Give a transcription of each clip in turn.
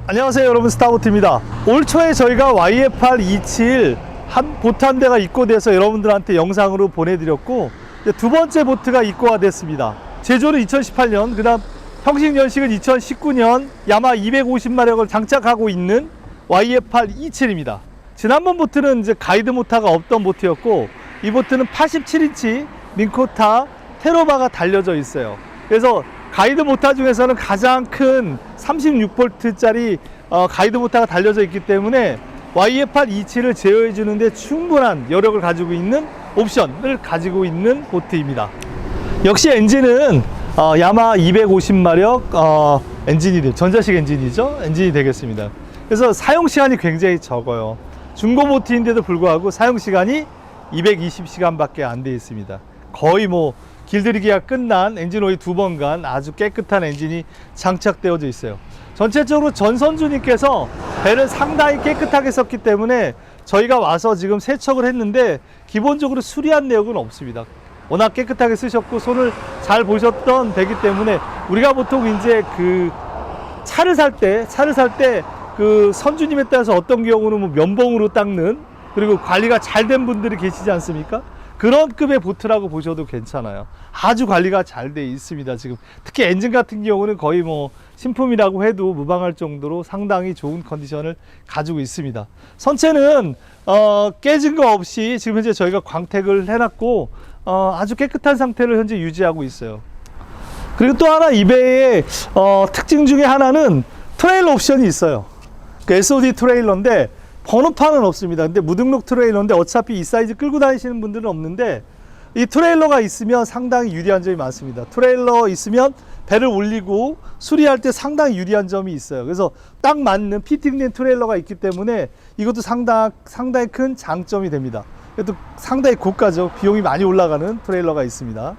안녕하세요 여러분, 스타보트입니다. 올 초에 저희가 YF827 한 보트 한 대가 입고돼서 여러분들한테 영상으로 보내드렸고, 두 번째 보트가 입고가 됐습니다. 제조는 2018년, 그 다음 형식 연식은 2019년 야마 250마력을 장착하고 있는 YF827입니다. 지난번 보트는 이제 가이드 모터가 없던 보트였고, 이 보트는 87인치 민코타 테로바가 달려져 있어요. 그래서 가이드 모터 중에서는 가장 큰 36V짜리 가이드 모터가 달려져 있기 때문에 YF827을 제어해 주는데 충분한 여력을 가지고 있는 옵션을 가지고 있는 보트입니다. 역시 엔진은 야마 250마력 엔진이 전자식 엔진이 되겠습니다. 그래서 사용 시간이 굉장히 적어요. 중고 보트인데도 불구하고 사용 시간이 220시간밖에 안 돼 있습니다. 거의 뭐 길들이기가 끝난 엔진 오일 2번 간 아주 깨끗한 엔진이 장착되어져 있어요. 전체적으로 전 선주님께서 배를 상당히 깨끗하게 썼기 때문에 저희가 와서 지금 세척을 했는데 기본적으로 수리한 내역은 없습니다. 워낙 깨끗하게 쓰셨고 손을 잘 보셨던 배기 때문에, 우리가 보통 이제 그 차를 살 때 그 선주님에 따라서 어떤 경우는 뭐 면봉으로 닦는, 그리고 관리가 잘 된 분들이 계시지 않습니까? 그런 급의 보트라고 보셔도 괜찮아요. 아주 관리가 잘 돼 있습니다. 지금 특히 엔진 같은 경우는 거의 뭐 신품이라고 해도 무방할 정도로 상당히 좋은 컨디션을 가지고 있습니다. 선체는 깨진 거 없이 지금 현재 저희가 광택을 해놨고 아주 깨끗한 상태를 현재 유지하고 있어요. 그리고 또 하나 이 배의 특징 중에 하나는 트레일러 옵션이 있어요. 그 SOD 트레일러인데 번호판은 없습니다. 근데 무등록 트레일러인데 어차피 이 사이즈 끌고 다니시는 분들은 없는데, 이 트레일러가 있으면 상당히 유리한 점이 많습니다. 트레일러 있으면 배를 올리고 수리할 때 상당히 유리한 점이 있어요. 그래서 딱 맞는 피팅된 트레일러가 있기 때문에 이것도 상당히 큰 장점이 됩니다. 그래도 상당히 고가죠. 비용이 많이 올라가는 트레일러가 있습니다.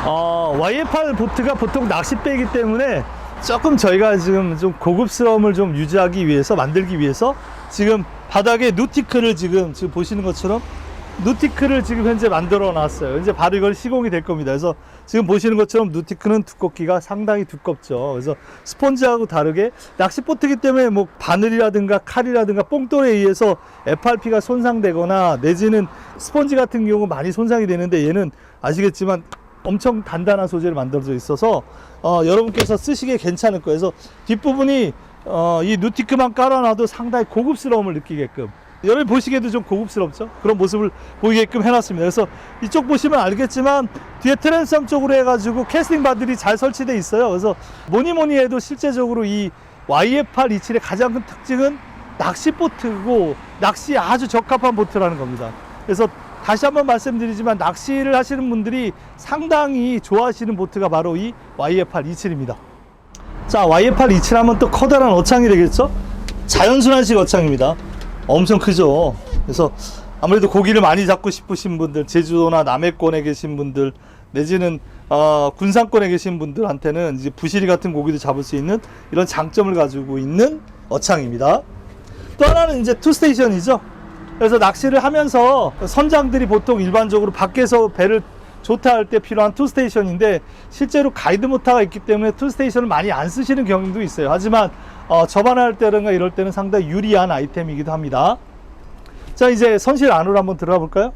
YF8 보트가 보통 낚싯배이기 때문에 조금 저희가 지금 좀 고급스러움을 좀 유지하기 위해서, 만들기 위해서 지금 바닥에 누티크를 지금 보시는 것처럼 누티크를 지금 현재 만들어 놨어요. 이제 바로 이걸 시공이 될 겁니다. 그래서 지금 보시는 것처럼 누티크는 두껍기가 상당히 두껍죠. 그래서 스펀지하고 다르게 낚시보트이기 때문에 뭐 바늘이라든가 칼이라든가 뽕돌에 의해서 FRP가 손상되거나 내지는 스펀지 같은 경우 많이 손상이 되는데, 얘는 아시겠지만 엄청 단단한 소재로 만들어져 있어서 여러분께서 쓰시기에 괜찮을 거예요. 그래서 뒷부분이 이 누티크만 깔아놔도 상당히 고급스러움을 느끼게끔, 여러분 보시기에도 좀 고급스럽죠? 그런 모습을 보이게끔 해놨습니다. 그래서 이쪽 보시면 알겠지만 뒤에 트랜섬 쪽으로 해가지고 캐스팅 바들이 잘 설치되어 있어요. 그래서 뭐니 해도 실제적으로 이 YF827의 가장 큰 특징은 낚시보트고 낚시에 아주 적합한 보트라는 겁니다. 그래서 다시 한번 말씀드리지만 낚시를 하시는 분들이 상당히 좋아하시는 보트가 바로 이 YF827입니다. 자, YF827 하면 또 커다란 어창이 되겠죠? 자연순환식 어창입니다. 엄청 크죠. 그래서 아무래도 고기를 많이 잡고 싶으신 분들, 제주도나 남해권에 계신 분들, 내지는 군산권에 계신 분들한테는 이제 부시리 같은 고기도 잡을 수 있는 이런 장점을 가지고 있는 어창입니다. 또 하나는 이제 투스테이션이죠. 그래서 낚시를 하면서 선장들이 보통 일반적으로 밖에서 배를 조타할 때 필요한 투스테이션인데, 실제로 가이드 모터가 있기 때문에 투스테이션을 많이 안 쓰시는 경우도 있어요. 하지만 접안할 때든가 이럴 때는 상당히 유리한 아이템이기도 합니다. 자, 이제 선실 안으로 한번 들어가 볼까요?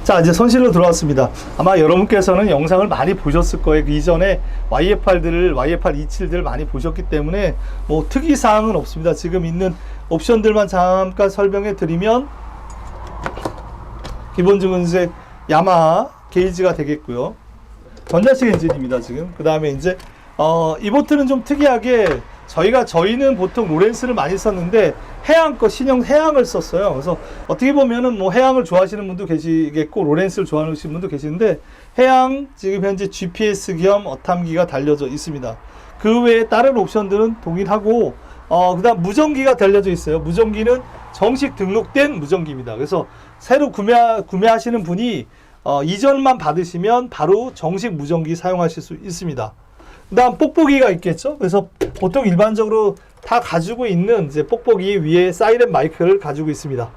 자, 이제 선실로 들어왔습니다. 아마 여러분께서는 영상을 많이 보셨을 거예요. 그 이전에 YF827들 많이 보셨기 때문에 뭐 특이사항은 없습니다. 지금 있는 옵션들만 잠깐 설명해 드리면, 기본적으로 이제 야마하 게이지가 되겠고요. 전자식 엔진입니다, 지금. 그 다음에 이제 이 보트는 좀 특이하게 저희는 보통 로렌스를 많이 썼는데 신형 해양을 썼어요. 그래서 어떻게 보면은 뭐 해양을 좋아하시는 분도 계시겠고 로렌스를 좋아하시는 분도 계시는데, 해양 지금 현재 GPS 겸 어탐기가 달려져 있습니다. 그 외에 다른 옵션들은 동일하고 그 다음 무전기가 달려져 있어요. 무전기는 정식 등록된 무전기입니다. 그래서 새로 구매하시는 분이 이전만 받으시면 바로 정식 무전기 사용하실 수 있습니다. 그 다음 뽁뽁이가 있겠죠. 그래서 보통 일반적으로 다 가지고 있는 이제 뽁뽁이 위에 사이렌 마이크를 가지고 있습니다.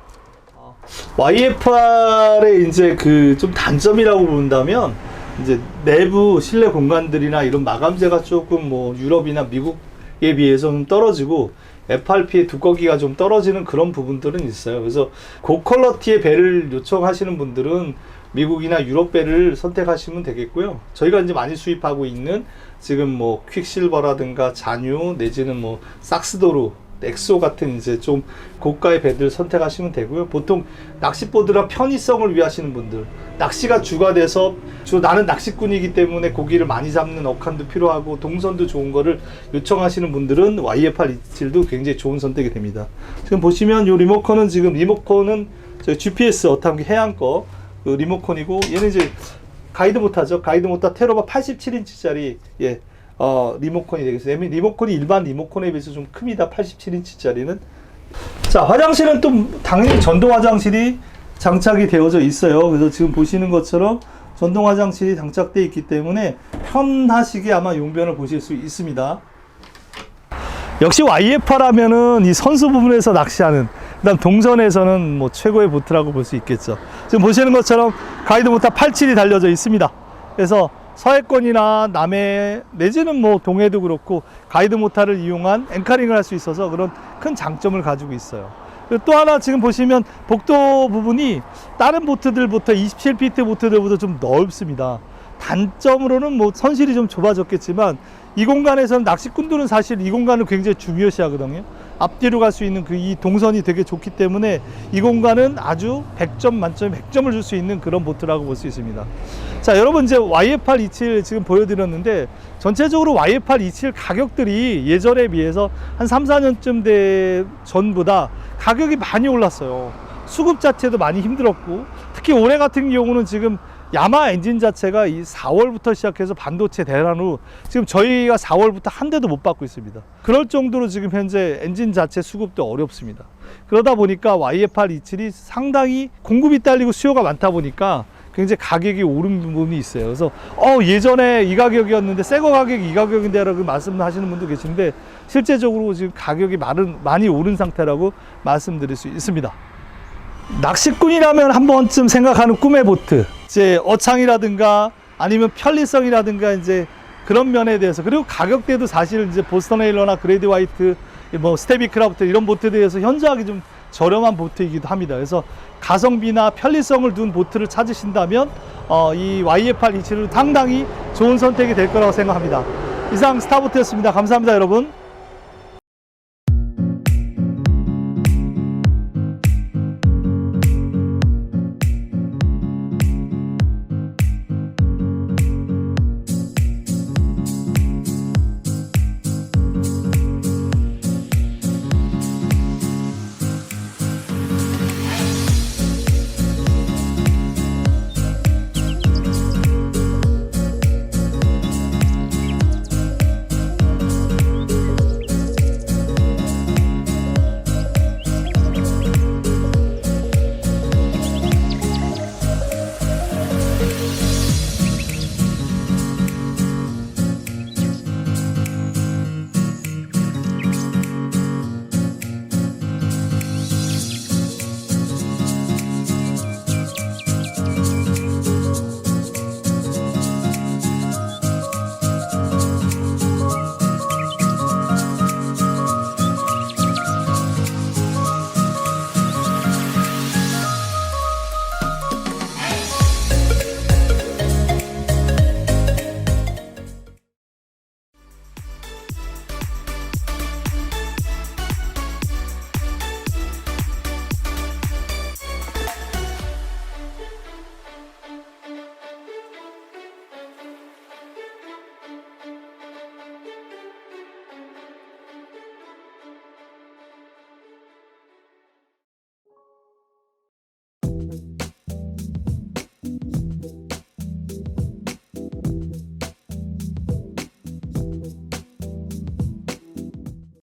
YF8의 이제 그 좀 단점이라고 본다면 이제 내부 실내 공간들이나 이런 마감재가 조금 뭐 유럽이나 미국에 비해서 좀 떨어지고 FRP의 두꺼기가 좀 떨어지는 그런 부분들은 있어요. 그래서 고퀄러티의 배를 요청하시는 분들은 미국이나 유럽 배를 선택하시면 되겠고요. 저희가 이제 많이 수입하고 있는 지금 뭐 퀵실버라든가 잔유 내지는 뭐 삭스도르, 엑소 같은 이제 좀 고가의 배들 선택하시면 되고요. 보통 낚시보드라 편의성을 위하시는 분들, 낚시가 주가 돼서 나는 낚시꾼이기 때문에 고기를 많이 잡는 어칸도 필요하고 동선도 좋은 거를 요청하시는 분들은 YF827도 굉장히 좋은 선택이 됩니다. 지금 보시면 이 리모컨은 저희 GPS 어탕기 해양 거 그 리모컨이고, 얘는 이제 가이드 모터죠. 가이드 모터 테러바 87인치짜리 리모컨이 되겠어요. 리모컨이 일반 리모컨에 비해서 좀 큽니다. 87인치짜리는. 자, 화장실은 또 당연히 전동 화장실이 장착이 되어져 있어요. 그래서 지금 보시는 것처럼 전동 화장실이 장착되어 있기 때문에 편하시게 아마 용변을 보실 수 있습니다. 역시 YF8 하면은 이 선수 부분에서 낚시하는, 그다음 동선에서는 뭐 최고의 보트라고 볼 수 있겠죠. 지금 보시는 것처럼 가이드 모터 87이 달려져 있습니다. 그래서 서해권이나 남해 내지는 뭐 동해도 그렇고 가이드 모터를 이용한 앵커링을 할 수 있어서 그런 큰 장점을 가지고 있어요. 그리고 또 하나 지금 보시면 복도 부분이 다른 보트들부터 27피트 보트들보다 좀 넓습니다. 단점으로는 뭐 선실이 좀 좁아졌겠지만 이 공간에서는 낚시꾼들은 사실 이 공간을 굉장히 중요시 하거든요. 앞뒤로 갈 수 있는 이 동선이 되게 좋기 때문에 이 공간은 아주 100점 만점에 100점을 줄 수 있는 그런 보트라고 볼 수 있습니다. 자, 여러분 이제 YF827 지금 보여드렸는데 전체적으로 YF827 가격들이 예전에 비해서 한 3, 4년쯤 전보다 가격이 많이 올랐어요. 수급 자체도 많이 힘들었고, 특히 올해 같은 경우는 지금 야마 엔진 자체가 이 4월부터 시작해서 반도체 대란으로 지금 저희가 4월부터 한 대도 못 받고 있습니다. 그럴 정도로 지금 현재 엔진 자체 수급도 어렵습니다. 그러다 보니까 YF827이 상당히 공급이 딸리고 수요가 많다 보니까 굉장히 가격이 오른 부분이 있어요. 그래서 예전에 이 가격이었는데 새거 가격이 이 가격인데 라고 말씀하시는 분도 계신데 실제적으로 지금 가격이 많이 오른 상태라고 말씀드릴 수 있습니다. 낚시꾼이라면 한 번쯤 생각하는 꿈의 보트, 이제 어창이라든가 아니면 편리성이라든가 이제 그런 면에 대해서, 그리고 가격대도 사실 이제 보스턴 에일러나 그레이드 화이트, 뭐 스테비 크라프트 이런 보트에 대해서 현저하게 좀 저렴한 보트이기도 합니다. 그래서 가성비나 편리성을 둔 보트를 찾으신다면 이 YF827은 상당히 좋은 선택이 될 거라고 생각합니다. 이상 스타보트였습니다. 감사합니다, 여러분.